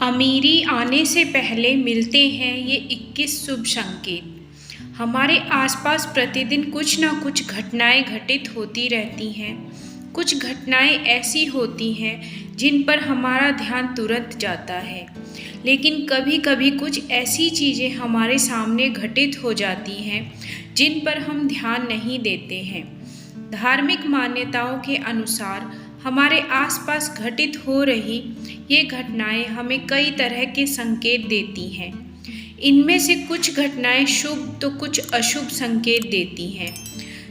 अमीरी आने से पहले मिलते हैं ये 21 शुभ संकेत। हमारे आसपास प्रतिदिन कुछ ना कुछ घटनाएं घटित होती रहती हैं। कुछ घटनाएं ऐसी होती हैं जिन पर हमारा ध्यान तुरंत जाता है, लेकिन कभी कभी कुछ ऐसी चीज़ें हमारे सामने घटित हो जाती हैं जिन पर हम ध्यान नहीं देते हैं। धार्मिक मान्यताओं के अनुसार हमारे आसपास घटित हो रही ये घटनाएं हमें कई तरह के संकेत देती हैं। इनमें से कुछ घटनाएं शुभ तो कुछ अशुभ संकेत देती हैं।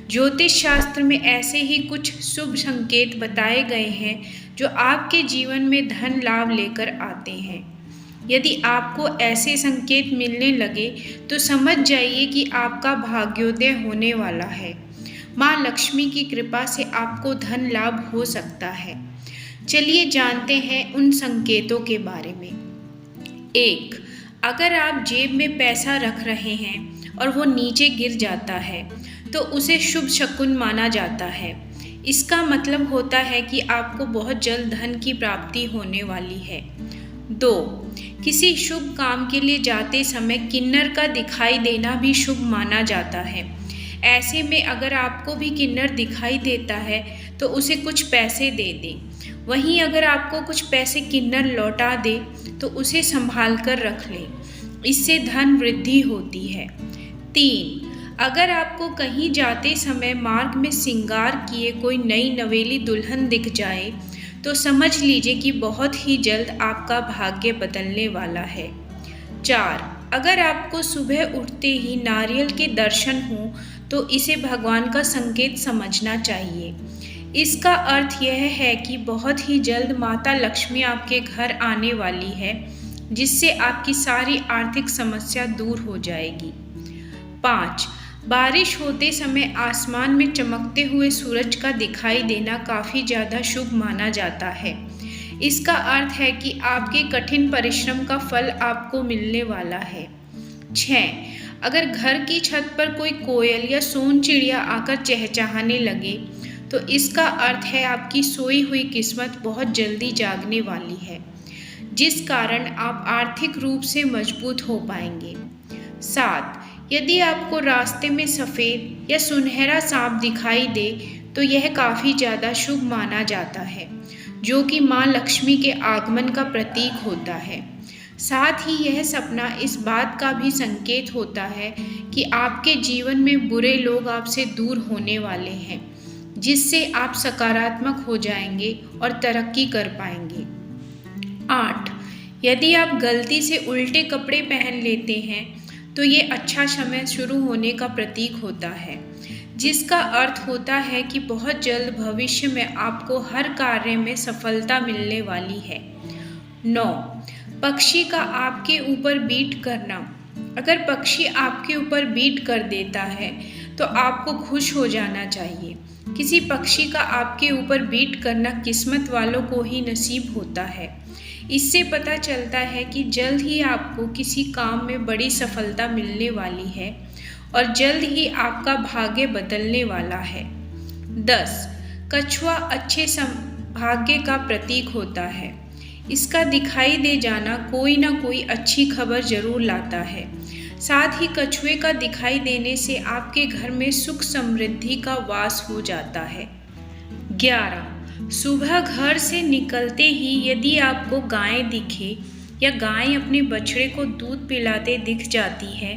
ज्योतिष शास्त्र में ऐसे ही कुछ शुभ संकेत बताए गए हैं जो आपके जीवन में धन लाभ लेकर आते हैं। यदि आपको ऐसे संकेत मिलने लगे तो समझ जाइए कि आपका भाग्योदय होने वाला है। माँ लक्ष्मी की कृपा से आपको धन लाभ हो सकता है। चलिए जानते हैं उन संकेतों के बारे में। 1. अगर आप जेब में पैसा रख रहे हैं और वो नीचे गिर जाता है तो उसे शुभ शकुन माना जाता है। इसका मतलब होता है कि आपको बहुत जल्द धन की प्राप्ति होने वाली है। 2. किसी शुभ काम के लिए जाते समय किन्नर का दिखाई देना भी शुभ माना जाता है। ऐसे में अगर आपको भी किन्नर दिखाई देता है तो उसे कुछ पैसे दे दें। वहीं अगर आपको कुछ पैसे किन्नर लौटा दे तो उसे संभाल कर रख लें, इससे धन वृद्धि होती है। 3. अगर आपको कहीं जाते समय मार्ग में श्रृंगार किए कोई नई नवेली दुल्हन दिख जाए तो समझ लीजिए कि बहुत ही जल्द आपका भाग्य बदलने वाला है। 4. अगर आपको सुबह उठते ही नारियल के दर्शन हो तो इसे भगवान का संकेत समझना चाहिए। इसका अर्थ यह है कि बहुत ही जल्द माता लक्ष्मी आपके घर आने वाली है, जिससे आपकी सारी आर्थिक समस्या दूर हो जाएगी। 5. बारिश होते समय आसमान में चमकते हुए सूरज का दिखाई देना काफ़ी ज़्यादा शुभ माना जाता है। इसका अर्थ है कि आपके कठिन परिश्रम का फल आपको मिलने वाला है। 6. अगर घर की छत पर कोई कोयल या सोन चिड़िया आकर चहचहाने लगे तो इसका अर्थ है आपकी सोई हुई किस्मत बहुत जल्दी जागने वाली है, जिस कारण आप आर्थिक रूप से मजबूत हो पाएंगे। 7. यदि आपको रास्ते में सफ़ेद या सुनहरा सांप दिखाई दे तो यह काफ़ी ज़्यादा शुभ माना जाता है, जो कि माँ लक्ष्मी के आगमन का प्रतीक होता है। साथ ही यह सपना इस बात का भी संकेत होता है कि आपके जीवन में बुरे लोग आपसे दूर होने वाले हैं, जिससे आप सकारात्मक हो जाएंगे और तरक्की कर पाएंगे। 8. यदि आप गलती से उल्टे कपड़े पहन लेते हैं तो ये अच्छा समय शुरू होने का प्रतीक होता है, जिसका अर्थ होता है कि बहुत जल्द भविष्य में आपको हर कार्य में सफलता मिलने वाली है। 9. पक्षी का आपके ऊपर बीट करना। अगर पक्षी आपके ऊपर बीट कर देता है तो आपको खुश हो जाना चाहिए। किसी पक्षी का आपके ऊपर बीट करना किस्मत वालों को ही नसीब होता है। इससे पता चलता है कि जल्द ही आपको किसी काम में बड़ी सफलता मिलने वाली है और जल्द ही आपका भाग्य बदलने वाला है। 10. कछुआ अच्छे भाग्य का प्रतीक होता है। इसका दिखाई दे जाना कोई ना कोई अच्छी खबर जरूर लाता है। साथ ही कछुए का दिखाई देने से आपके घर में सुख समृद्धि का वास हो जाता है। 11. सुबह घर से निकलते ही यदि आपको गाय दिखे या गाय अपने बछड़े को दूध पिलाते दिख जाती है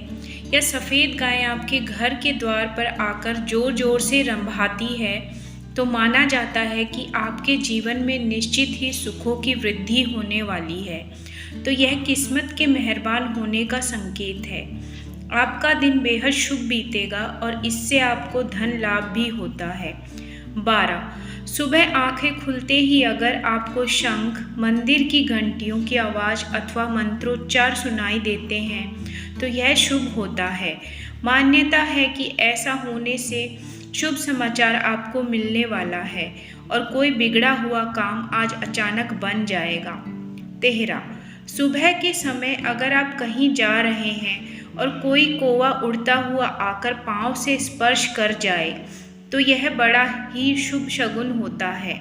या सफ़ेद गाय आपके घर के द्वार पर आकर जोर जोर से रंभाती है तो माना जाता है कि आपके जीवन में निश्चित ही सुखों की वृद्धि होने वाली है। तो यह किस्मत के मेहरबान होने का संकेत है। आपका दिन बेहद शुभ बीतेगा और इससे आपको धन लाभ भी होता है। 12. सुबह आंखें खुलते ही अगर आपको शंख, मंदिर की घंटियों की आवाज़ अथवा मंत्रोच्चार सुनाई देते हैं तो यह शुभ होता है। मान्यता है कि ऐसा होने से शुभ समाचार आपको मिलने वाला है और कोई बिगड़ा हुआ काम आज अचानक बन जाएगा। 13. सुबह के समय अगर आप कहीं जा रहे हैं और कोई कौवा उड़ता हुआ आकर पाँव से स्पर्श कर जाए तो यह बड़ा ही शुभ शगुन होता है।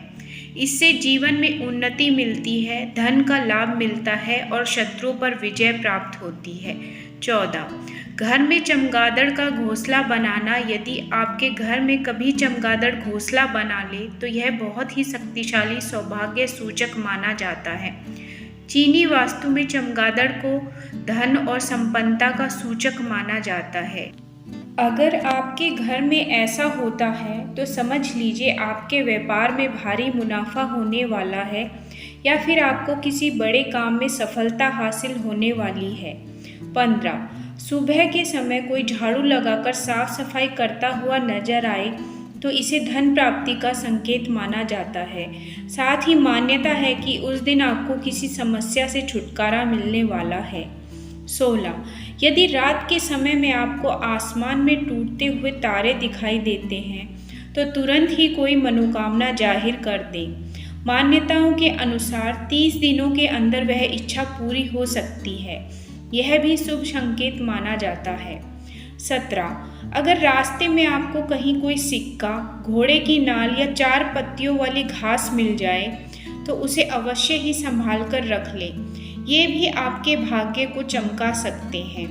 इससे जीवन में उन्नति मिलती है, धन का लाभ मिलता है और शत्रुओं पर विजय प्राप्त होती है। 14. घर में चमगादड़ का घोंसला बनाना। यदि आपके घर में कभी चमगादड़ घोंसला बना ले तो यह बहुत ही शक्तिशाली सौभाग्य सूचक माना जाता है। चीनी वास्तु में चमगादड़ को धन और संपन्नता का सूचक माना जाता है। अगर आपके घर में ऐसा होता है तो समझ लीजिए आपके व्यापार में भारी मुनाफा होने वाला है या फिर आपको किसी बड़े काम में सफलता हासिल होने वाली है। 15. सुबह के समय कोई झाड़ू लगाकर साफ सफाई करता हुआ नजर आए तो इसे धन प्राप्ति का संकेत माना जाता है। साथ ही मान्यता है कि उस दिन आपको किसी समस्या से छुटकारा मिलने वाला है। 16. यदि रात के समय में आपको आसमान में टूटते हुए तारे दिखाई देते हैं तो तुरंत ही कोई मनोकामना जाहिर कर दें। मान्यताओं के अनुसार 30 दिनों के अंदर वह इच्छा पूरी हो सकती है। यह भी शुभ संकेत माना जाता है। 17. अगर रास्ते में आपको कहीं कोई सिक्का, घोड़े की नाल या 4 पत्तियों वाली घास मिल जाए तो उसे अवश्य ही संभाल कर रख लें। ये भी आपके भाग्य को चमका सकते हैं।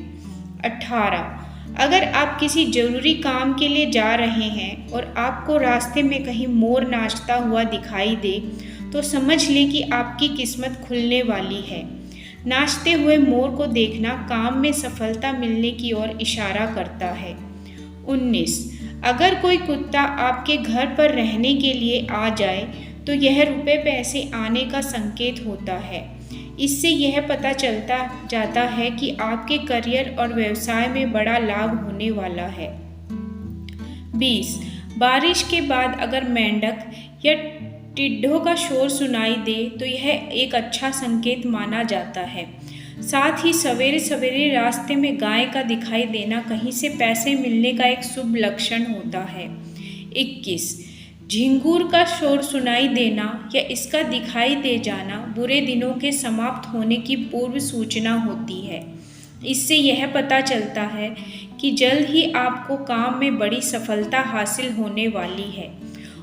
18. अगर आप किसी जरूरी काम के लिए जा रहे हैं और आपको रास्ते में कहीं मोर नाचता हुआ दिखाई दे तो समझ लें कि आपकी किस्मत खुलने वाली है। नाचते हुए मोर को देखना काम में सफलता मिलने की ओर इशारा करता है। 19. अगर कोई कुत्ता आपके घर पर रहने के लिए आ जाए तो यह रुपए पैसे आने का संकेत होता है। इससे यह पता चलता जाता है कि आपके करियर और व्यवसाय में बड़ा लाभ होने वाला है। 20. बारिश के बाद अगर मेंढक या टिड्ढों का शोर सुनाई दे तो यह एक अच्छा संकेत माना जाता है। साथ ही सवेरे सवेरे रास्ते में गाय का दिखाई देना कहीं से पैसे मिलने का एक शुभ लक्षण होता है। 21. झिंगूर का शोर सुनाई देना या इसका दिखाई दे जाना बुरे दिनों के समाप्त होने की पूर्व सूचना होती है। इससे यह पता चलता है कि जल्द ही आपको काम में बड़ी सफलता हासिल होने वाली है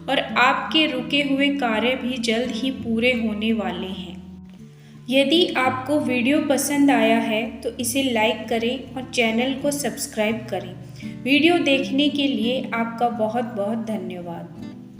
और आपके रुके हुए कार्य भी जल्द ही पूरे होने वाले हैं। यदि आपको वीडियो पसंद आया है तो इसे लाइक करें और चैनल को सब्सक्राइब करें। वीडियो देखने के लिए आपका बहुत बहुत धन्यवाद।